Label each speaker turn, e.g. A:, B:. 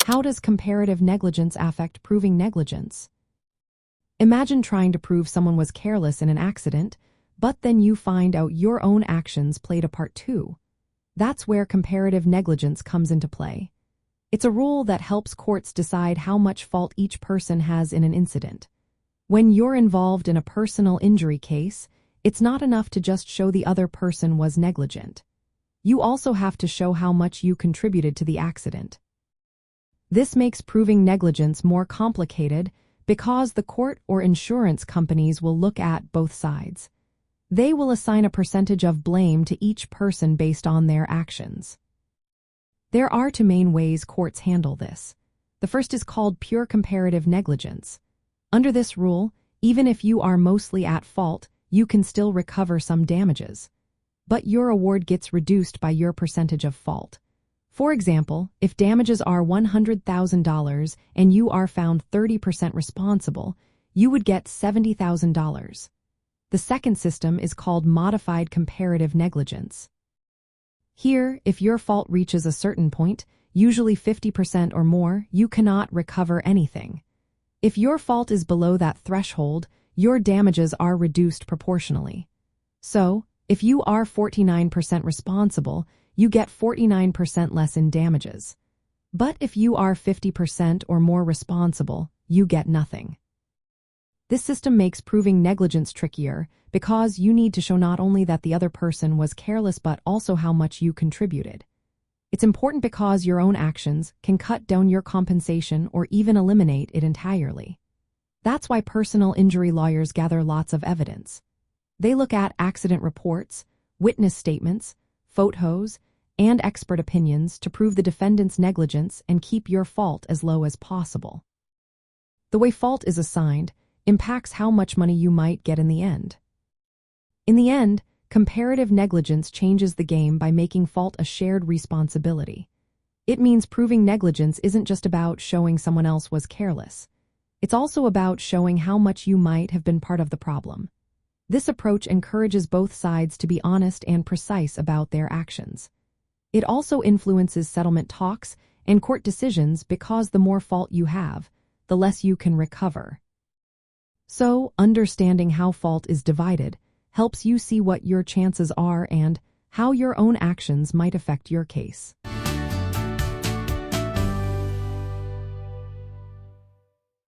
A: How does comparative negligence affect proving negligence? Imagine trying to prove someone was careless in an accident, but then you find out your own actions played a part too. That's where comparative negligence comes into play. It's a rule that helps courts decide how much fault each person has in an incident. When you're involved in a personal injury case, it's not enough to just show the other person was negligent. You also have to show how much you contributed to the accident. This makes proving negligence more complicated because the court or insurance companies will look at both sides. They will assign a percentage of blame to each person based on their actions. There are two main ways courts handle this. The first is called pure comparative negligence. Under this rule, even if you are mostly at fault, you can still recover some damages. But your award gets reduced by your percentage of fault. For example, if damages are $100,000 and you are found 30% responsible, you would get $70,000. The second system is called modified comparative negligence. Here, if your fault reaches a certain point, usually 50% or more, you cannot recover anything. If your fault is below that threshold, your damages are reduced proportionally. So, if you are 49% responsible, you get 49% less in damages. But if you are 50% or more responsible, you get nothing. This system makes proving negligence trickier because you need to show not only that the other person was careless but also how much you contributed. It's important because your own actions can cut down your compensation or even eliminate it entirely. That's why personal injury lawyers gather lots of evidence. They look at accident reports, witness statements, photos, and expert opinions to prove the defendant's negligence and keep your fault as low as possible. The way fault is assigned impacts how much money you might get in the end. In the end, comparative negligence changes the game by making fault a shared responsibility. It means proving negligence isn't just about showing someone else was careless. It's also about showing how much you might have been part of the problem. This approach encourages both sides to be honest and precise about their actions. It also influences settlement talks and court decisions because the more fault you have, the less you can recover. So, understanding how fault is divided helps you see what your chances are and how your own actions might affect your case.